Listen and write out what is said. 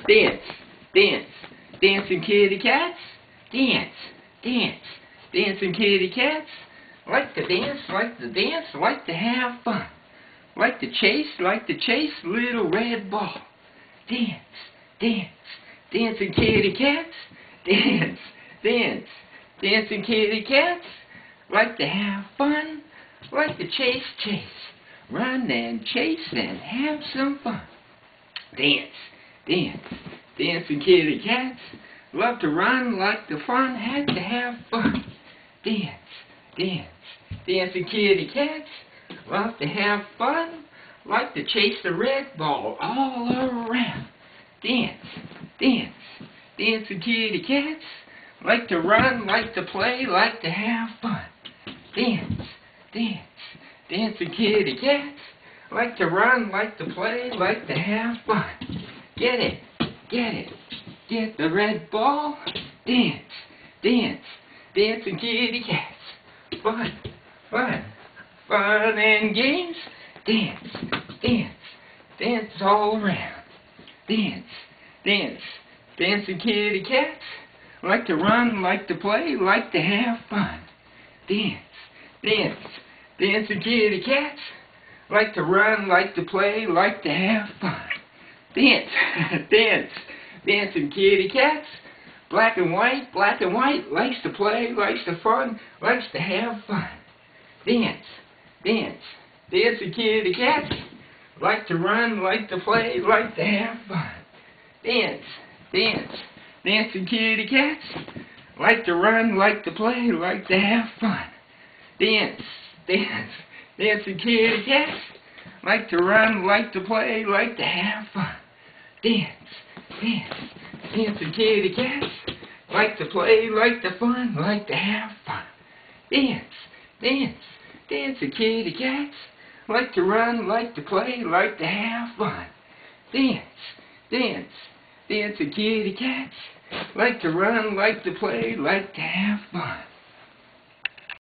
Dance, dance, dancing kitty cats. Dance, dance, dancing kitty cats. Like to dance, like to dance, like to have fun. Like to chase little red ball. Dance, dance, dancing kitty cats. Dance, dance, dancing kitty cats. Like to have fun. Like to chase. Run and chase and have some fun. Dance, dance, dancing kitty cats. Love to run, like the fun, had to have fun. Dance, dance, dancing kitty cats. Love to have fun, like to chase the red ball all around. Dance, dance, dancing kitty cats. Like to run, like to play, like to have fun. Dance, dance, dancing kitty cats. Like to run, like to play, like to have fun. Get it, get the red ball. Dance, dance, dancing kitty cats. Fun, fun, fun and games. Dance, dance, dance all around. Dance, dance, dancing kitty cats. Like to run, like to play, like to have fun. Dance, dance, dancing kitty cats. Like to run, like to play, like to have fun. Dance, dance, dancing kitty cats. Black and white, likes to play, likes to fun, likes to have fun. Dance, dance, dancing kitty cats. Like to run, like to play, like to have fun. Dance, dance, dancing kitty cats. Like to run, like to play, like to have fun. Dance, dance, dancing kitty cats. Like to run, like to play, like to have fun. Dance, dance, dancing kitty cats. Like to play, like to fun, like to have fun. Dance, dance, dancing kitty cats. Like to run, like to play, like to have fun. Dance, dance, dancing kitty cats. Like to run, like to play, like to have fun.